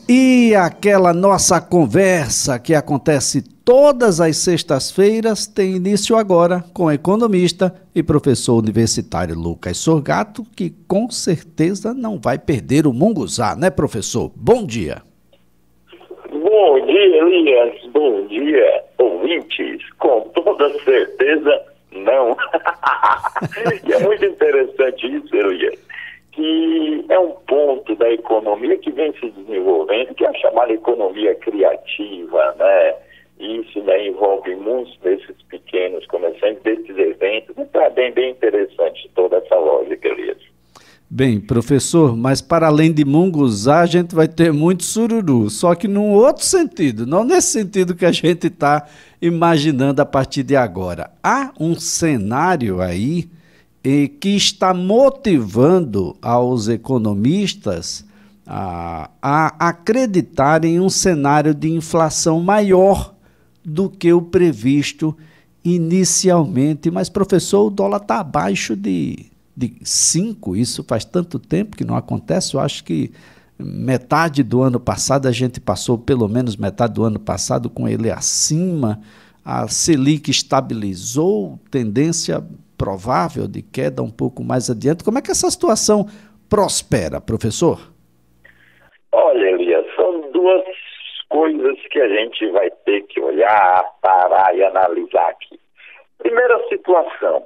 E aquela nossa conversa que acontece todas as sextas-feiras tem início agora com o economista e professor universitário Lucas Sorgato, que com certeza não vai perder o munguzá, né, professor? Bom dia. Bom dia, Elias. Bom dia, ouvintes. Com toda certeza, não. E é muito interessante isso, Elias, que é um ponto da economia que vem se desenvolvendo, que é a chamada economia criativa, né? Isso daí envolve muitos desses pequenos comerciantes, desses eventos, e tá bem interessante toda essa lógica, Elias. Bem, professor, mas para além de munguzá, a gente vai ter muito sururu, só que num outro sentido, não nesse sentido que a gente está imaginando a partir de agora. Há um cenário aí que está motivando aos economistas a acreditarem em um cenário de inflação maior do que o previsto inicialmente. Mas, professor, o dólar está abaixo de 5, isso faz tanto tempo que não acontece. Eu acho que metade do ano passado, a gente passou pelo menos metade do ano passado com ele acima, a Selic estabilizou, tendência provável de queda um pouco mais adiante. Como é que essa situação prospera, professor? Olha, Elias, são duas coisas que a gente vai ter que olhar, parar e analisar aqui. Primeira situação,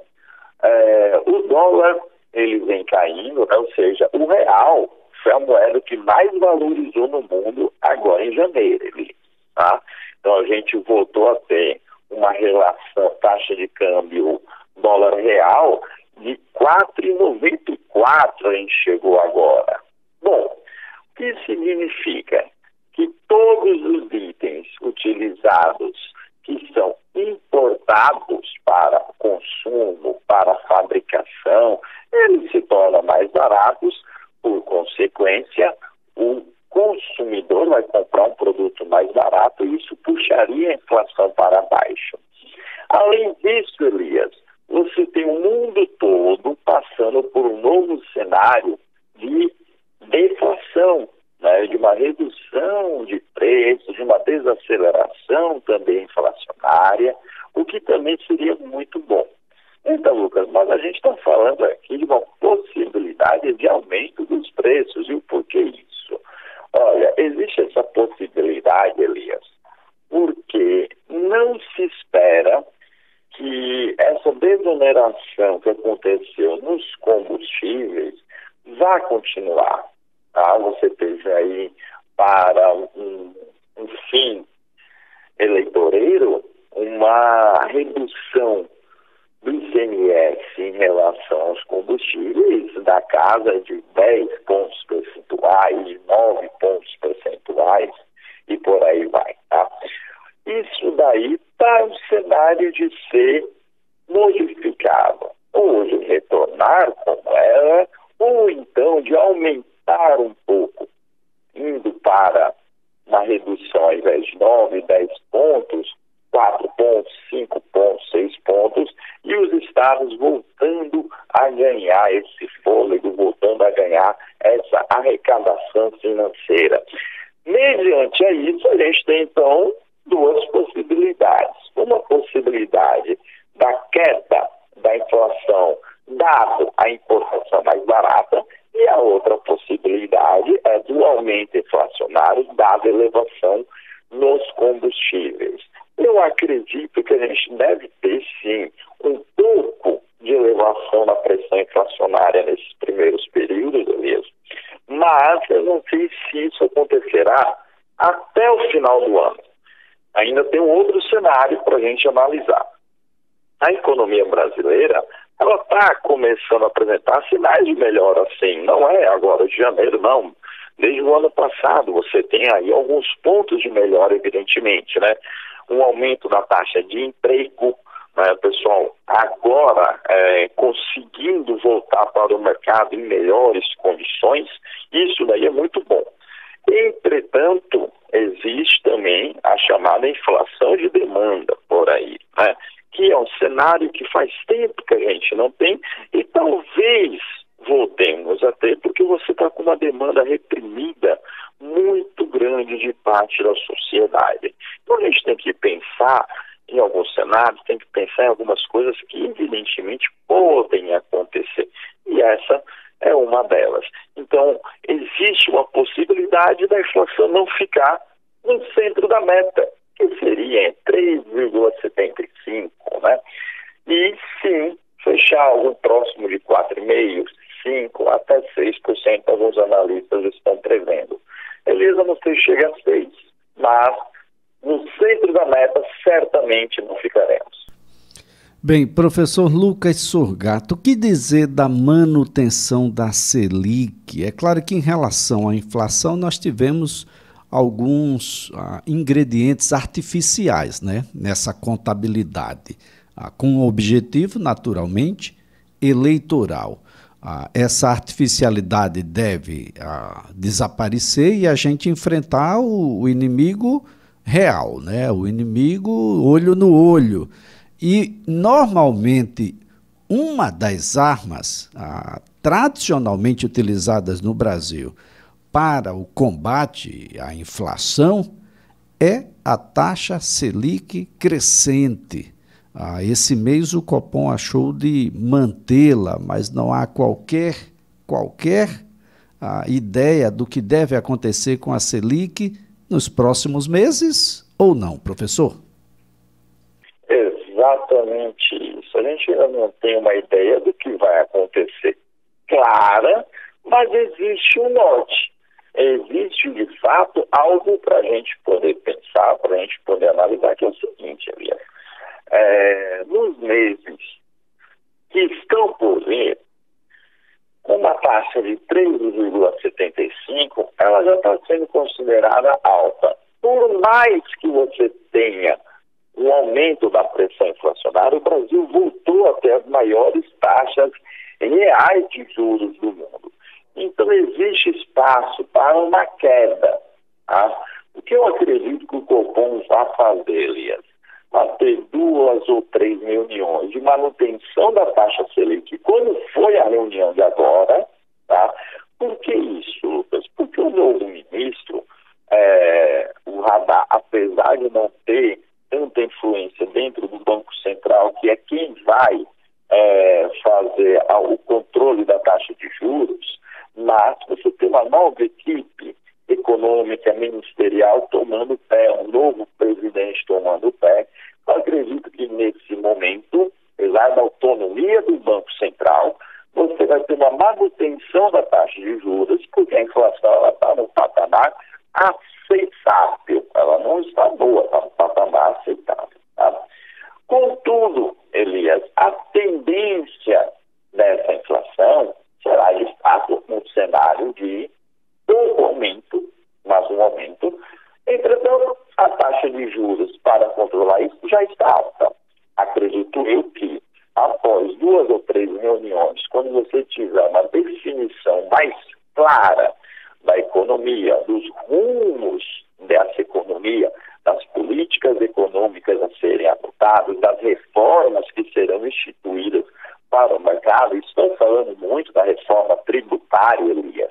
o dólar ele vem caindo, né? Ou seja, o real foi a moeda que mais valorizou no mundo agora em janeiro, Elias, tá? Então a gente voltou a ter uma relação taxa de câmbio dólar real de 4,94 a gente chegou agora. Bom, o que significa? Que todos os itens utilizados que são importados para consumo, para fabricação, eles se tornam mais baratos, por consequência, o consumidor vai comprar um produto mais barato e isso puxaria a inflação para baixo. Além disso, Elias, você tem o mundo todo passando por um novo cenário de deflação, né, de uma redução de preços, de uma desaceleração também inflacionária, o que também seria muito bom. Então, Lucas, mas a gente está falando aqui de uma possibilidade de aumento dos preços. E o porquê isso? Olha, existe essa possibilidade, Elias, porque não se espera que essa desoneração que aconteceu nos combustíveis vá continuar. Tá? Você teve aí para um fim eleitoreiro uma redução do ICMS em relação aos combustíveis da casa de 10 pontos percentuais, de 9 pontos percentuais e por aí vai. Tá? Isso daí está um cenário de ser modificado, ou de retornar como era, ou então de aumentar um pouco, indo para uma redução ao invés de 9, 10 pontos, 4 pontos, 5 pontos, 6 pontos, e os estados voltando a ganhar esse fôlego, voltando a ganhar essa arrecadação financeira. Mediante a isso, a gente tem então duas possibilidades. Uma possibilidade da queda da inflação, dado a importação mais barata, e a outra possibilidade é do aumento inflacionário, dada a elevação nos combustíveis. Eu acredito que a gente deve ter, sim, um pouco de elevação na pressão inflacionária nesses primeiros períodos mesmo, mas eu não sei se isso acontecerá até o final do ano. Ainda tem um outro cenário para a gente analisar. A economia brasileira, ela está começando a apresentar sinais de melhora, sim. Não é agora de janeiro, não. Desde o ano passado você tem aí alguns pontos de melhora, evidentemente, né? Um aumento da taxa de emprego, né, pessoal, agora conseguindo voltar para o mercado em melhores condições, isso daí é muito bom. Entretanto, existe também a chamada inflação de demanda por aí, né? Que é um cenário que faz tempo que a gente não tem e talvez voltemos a ter, porque você está com uma demanda reprimida muito grande de parte da sociedade. Então a gente tem que pensar em alguns cenários, tem que pensar em algumas coisas que evidentemente podem acontecer. E essa é uma delas. Então, existe uma possibilidade da inflação não ficar no centro da meta, que seria em 3,75, né? E sim, fechar algo próximo de 4,5%, 5%, até 6%, alguns analistas estão prevendo. Elisa, não sei se chega a 6%, mas no centro da meta certamente não ficaremos. Bem, professor Lucas Sorgato, o que dizer da manutenção da Selic? É claro que em relação à inflação nós tivemos alguns ingredientes artificiais, né, nessa contabilidade, com o objetivo, naturalmente, eleitoral. Essa artificialidade deve desaparecer e a gente enfrentar o inimigo real, né, o inimigo olho no olho. E, normalmente, uma das armas tradicionalmente utilizadas no Brasil para o combate à inflação é a taxa Selic crescente. Esse mês o Copom achou de mantê-la, mas não há qualquer ideia do que deve acontecer com a Selic nos próximos meses ou não, professor? Exatamente isso. A gente ainda não tem uma ideia do que vai acontecer clara, mas existe um norte. Existe, de fato, algo para a gente poder pensar, para a gente poder analisar, que é o seguinte, Elias. Nos meses que estão por vir, uma taxa de 3,75, ela já está sendo considerada alta. Por mais que você tenha um aumento da pressão inflacionária, o Brasil voltou a ter as maiores taxas reais de juros do mundo. Então, existe espaço para uma queda. Tá? O que eu acredito que o Copom vai fazer, Elias? Vai ter 2 ou 3 reuniões de manutenção da taxa Selic, como foi a reunião de agora. Tá? Por que isso, Lucas? Porque o novo ministro, o Haddad, apesar de não ter tanta influência dentro do Banco Central, que é quem vai fazer o controle da taxa de juros, mas você tem uma nova equipe econômica, ministerial tomando pé, um novo presidente tomando pé. Eu acredito que nesse momento, apesar da autonomia do Banco Central, você vai ter uma manutenção da taxa de juros, porque a inflação está no patamar aceitável. Ela não está boa, está no patamar aceitável. Tá? Contudo, Elias, a tendência dessa inflação será de fato um cenário de um aumento, mas um aumento. Entretanto, a taxa de juros para controlar isso já está alta. Acredito eu que após 2 ou 3 reuniões, quando você tiver uma definição mais clara da economia, dos rumos dessa economia, das políticas econômicas a serem adotadas, das reformas que serão instituídas para o mercado, estou falando muito da reforma tributária, Elias.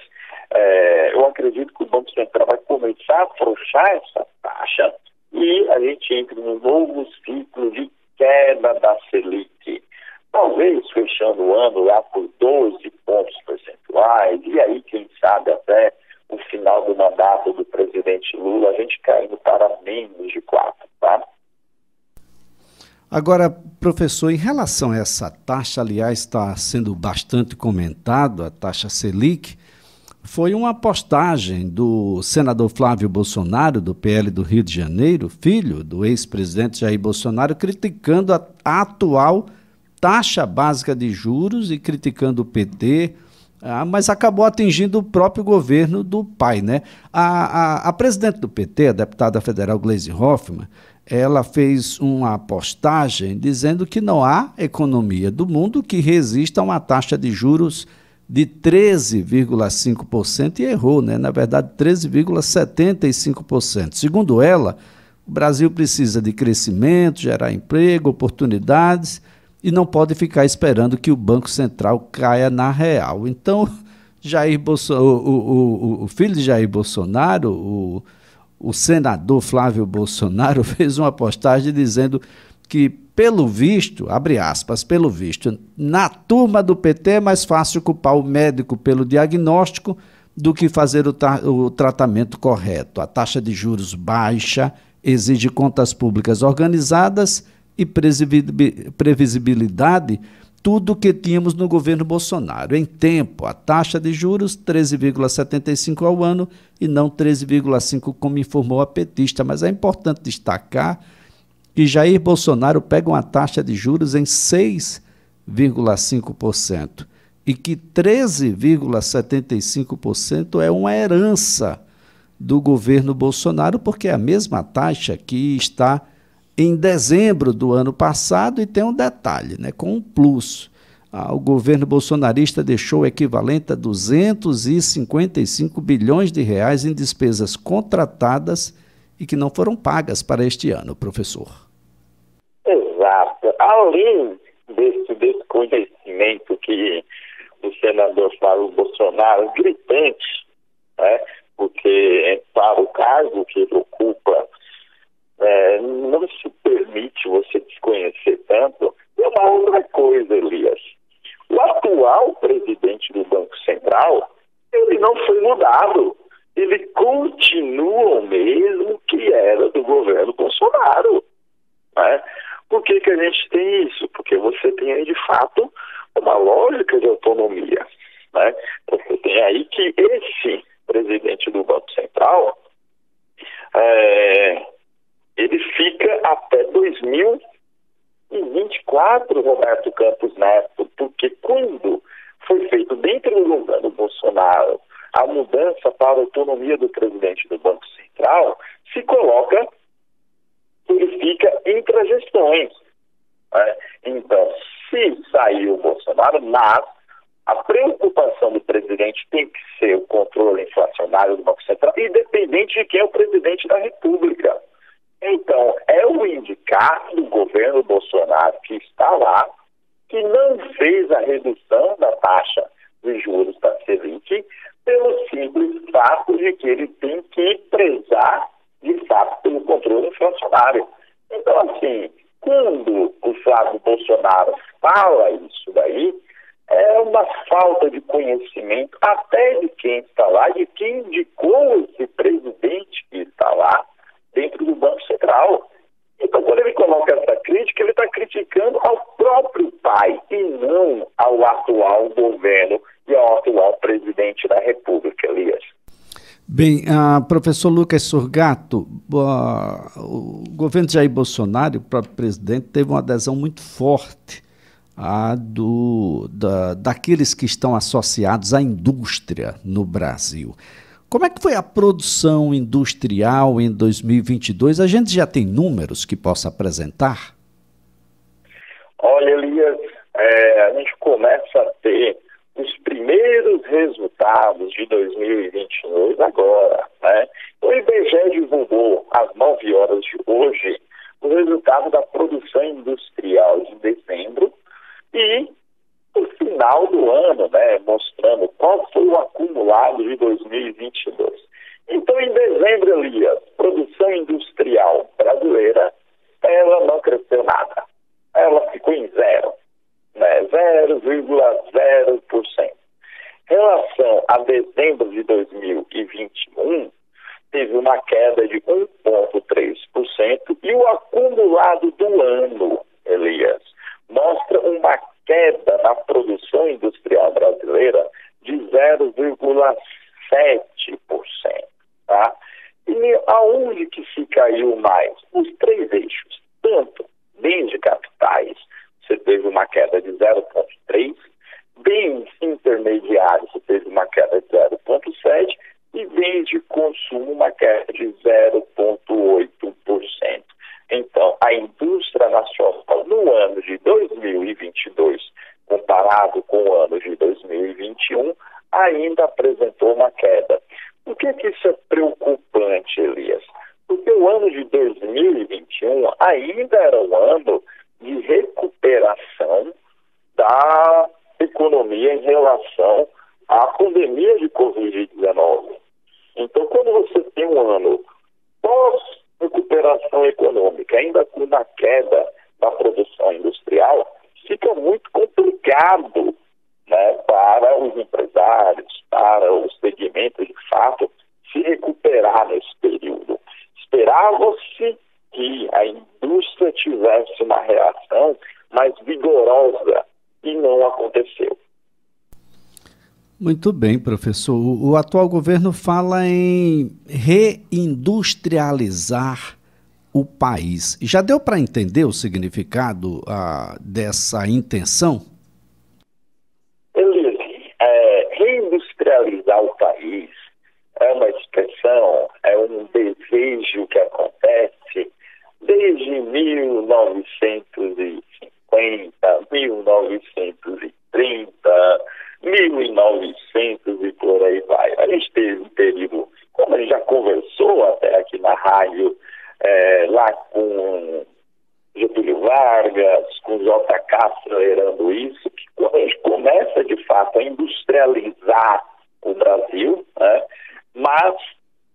Eu acredito que o Banco Central vai começar a afrouxar essa taxa e a gente entra num novo ciclo de queda da Selic. Talvez fechando o ano lá por 12 pontos percentuais, e aí, quem sabe, até o final do mandato do presidente Lula, a gente caindo para menos de 4, tá? Agora, professor, em relação a essa taxa, aliás, está sendo bastante comentado, a taxa Selic, foi uma postagem do senador Flávio Bolsonaro, do PL do Rio de Janeiro, filho do ex-presidente Jair Bolsonaro, criticando a atual taxa básica de juros e criticando o PT, mas acabou atingindo o próprio governo do pai, né? A presidente do PT, a deputada federal Gleisi Hoffmann, ela fez uma postagem dizendo que não há economia do mundo que resista a uma taxa de juros de 13,5% e errou, né? Na verdade, 13,75%. Segundo ela, o Brasil precisa de crescimento, gerar emprego, oportunidades e não pode ficar esperando que o Banco Central caia na real. Então, o filho de Jair Bolsonaro, o senador Flávio Bolsonaro, fez uma postagem dizendo que, pelo visto, abre aspas, pelo visto, na turma do PT é mais fácil culpar o médico pelo diagnóstico do que fazer o tratamento correto. A taxa de juros baixa exige contas públicas organizadas e previsibilidade, tudo o que tínhamos no governo Bolsonaro. Em tempo, a taxa de juros 13,75 ao ano e não 13,5 como informou a petista. Mas é importante destacar que Jair Bolsonaro pega uma taxa de juros em 6,5% e que 13,75% é uma herança do governo Bolsonaro, porque é a mesma taxa que está em dezembro do ano passado, e tem um detalhe, né, com um plus. O governo bolsonarista deixou o equivalente a 255 bilhões de reais em despesas contratadas e que não foram pagas para este ano, professor. Exato. Além desse desconhecimento que o senador Flávio Bolsonaro, gritante, né, porque para o cargo que ele ocupa, não se permite você desconhecer tanto. E uma outra coisa, Elias. O atual presidente do Banco Central, ele não foi mudado. Ele continua o mesmo que era do governo Bolsonaro. Né? Por que a gente tem isso? Porque você tem aí, de fato, uma lógica de autonomia. Né? Você tem aí que esse presidente do Banco Central, ele fica até 2024, Roberto Campos Neto, porque quando foi feito dentro do governo Bolsonaro a mudança para a autonomia do presidente do Banco Central, se coloca, ele fica entre as gestões. Né? Então, se sair o Bolsonaro, mas a preocupação do presidente tem que ser o controle inflacionário do Banco Central, independente de quem é o presidente da República. Então, é o indicado do governo Bolsonaro que está lá, que não fez a redução da taxa de juros da Selic, pelo simples fato de que ele tem que prezar, de fato, pelo controle inflacionário. Então, assim, quando o Flávio Bolsonaro fala isso daí, é uma falta de conhecimento até de quem está lá, de quem indicou esse presidente que está lá dentro do Banco Central. Então, quando ele coloca essa crítica, ele está criticando ao próprio pai e não ao atual governo e ao atual presidente da República, Elias. Bem, professor Lucas Surgato, o governo de Jair Bolsonaro, o próprio presidente, teve uma adesão muito forte daqueles que estão associados à indústria no Brasil. Como é que foi a produção industrial em 2022? A gente já tem números que possa apresentar? Olha, Elias, a gente começa a ter os primeiros resultados de 2022 agora. Né? O IBGE divulgou às 9 horas de hoje o resultado da produção industrial de dezembro e no final do ano, né, mostrando qual foi o acumulado de 2022. Então, em dezembro, Elias, produção industrial brasileira, ela não cresceu nada. Ela ficou em zero, né, 0,0%. Em relação a dezembro de 2021, teve uma queda de 1,3% e o acumulado do ano, Elias, mostra uma queda na produção industrial brasileira de 0,7%. Tá? E aonde que se caiu mais? Os três eixos. Tanto bens de capitais, você teve uma queda de 0,3%, bens intermediários, você teve uma queda de 0,7%, e bens de consumo, uma queda de 0,8%. Então, a indústria nacional no ano de 2022, comparado com o ano de 2021, ainda apresentou uma queda. Por que isso é preocupante, Elias? Porque o ano de 2021 ainda era um ano de recuperação recuperação econômica, ainda na queda da produção industrial, fica muito complicado, né, para os empresários, para os segmentos de fato, se recuperar nesse período. Esperava-se que a indústria tivesse uma reação mais vigorosa e não aconteceu. Muito bem, professor. O atual governo fala em reindustrializar o país. Já deu para entender o significado dessa intenção? Elias, reindustrializar o país é uma expressão, é um desejo que acontece desde 1950, 1930, 1900 e por aí vai. A gente teve um período, como a gente já conversou até aqui na rádio, lá com Getúlio Vargas, com J. Castro acelerando isso, que quando a gente começa de fato a industrializar o Brasil, né, mas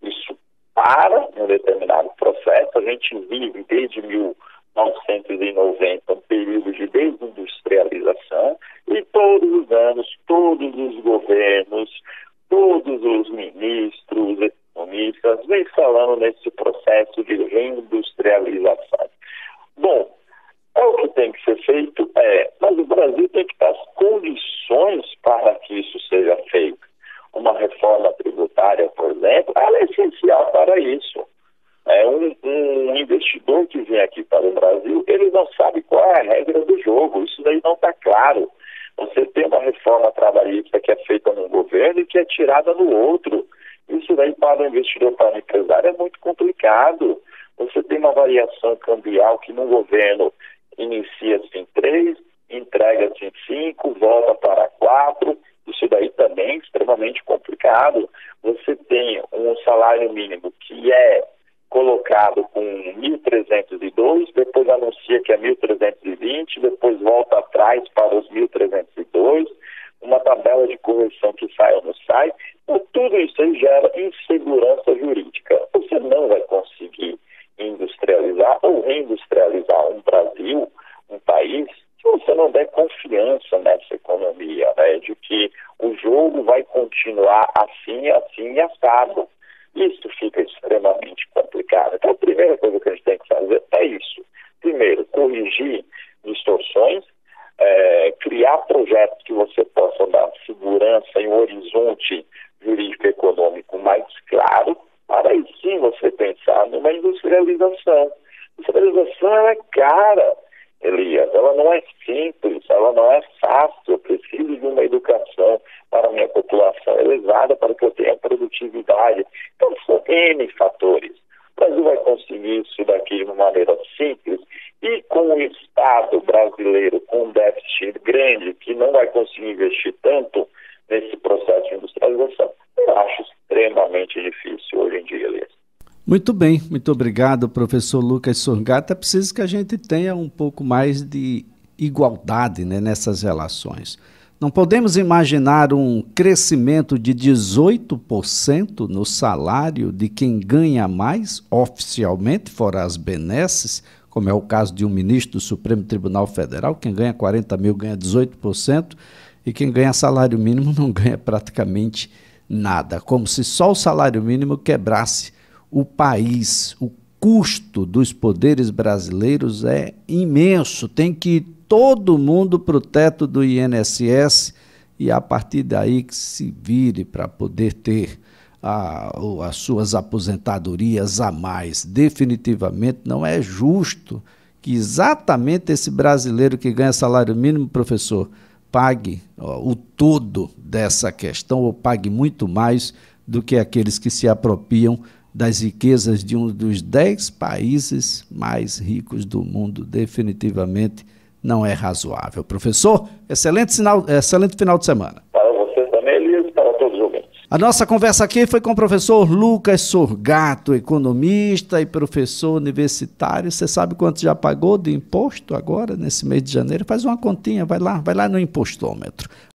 isso para um determinado processo. A gente vive desde 1990 um período de desindustrialização e todos os anos, todos os governos, todos os ministros, economistas vêm falando nesse processo de reindustrialização. Bom, o que tem que ser feito mas o Brasil tem que ter as condições para que isso seja feito. Uma reforma tributária, por exemplo, ela é essencial para isso. Um investidor que vem aqui para o Brasil, ele não sabe qual é a regra do jogo. Isso daí não está claro. Você tem uma reforma trabalhista que é feita num governo e que é tirada no outro. Isso daí para o investidor, para o empresário, é muito complicado. Você tem uma variação cambial que no governo inicia-se em 3, entrega-se em 5, volta para 4. Isso daí também é extremamente complicado. Você tem um salário mínimo que é colocado com 1.302, depois anuncia que é 1.320, depois volta atrás para os 1.302, uma tabela de correção que sai ou não sai. Então, tudo isso aí gera insegurança jurídica. Você não vai conseguir industrializar ou reindustrializar um Brasil, um país, se você não der confiança nessa economia, né, de que o jogo vai continuar assim e assado. Isso fica extremamente complicado. Então, a primeira coisa que a gente tem que fazer é isso. Primeiro, corrigir distorções, criar projetos que você possa dar segurança em um horizonte jurídico-econômico mais claro, para aí sim você pensar numa industrialização. Industrialização é cara, Elias, ela não é simples, ela não é fácil. Eu preciso de uma educação para a minha população elevada, para que eu tenha produtividade. Então, são N fatores. O Brasil vai conseguir isso daqui de uma maneira simples e com o Estado brasileiro com um déficit grande, que não vai conseguir investir tanto nesse processo de industrialização, eu acho extremamente difícil hoje em dia, Elias. Muito bem, muito obrigado, professor Lucas Sorgata. É preciso que a gente tenha um pouco mais de igualdade, né, nessas relações. Não podemos imaginar um crescimento de 18% no salário de quem ganha mais, oficialmente, fora as benesses, como é o caso de um ministro do Supremo Tribunal Federal. Quem ganha 40 mil ganha 18%, e quem ganha salário mínimo não ganha praticamente nada, como se só o salário mínimo quebrasse o país. O custo dos poderes brasileiros é imenso, tem que ir todo mundo para o teto do INSS e a partir daí que se vire para poder ter as suas aposentadorias a mais. Definitivamente não é justo que exatamente esse brasileiro que ganha salário mínimo, professor, pague o todo dessa questão ou pague muito mais do que aqueles que se apropriam das riquezas de um dos 10 países mais ricos do mundo. Definitivamente não é razoável. Professor, excelente final de semana. Para você também, Elias, e para todos os ouvintes. A nossa conversa aqui foi com o professor Lucas Sorgato, economista e professor universitário. Você sabe quanto já pagou de imposto agora, nesse mês de janeiro? Faz uma continha, vai lá no impostômetro.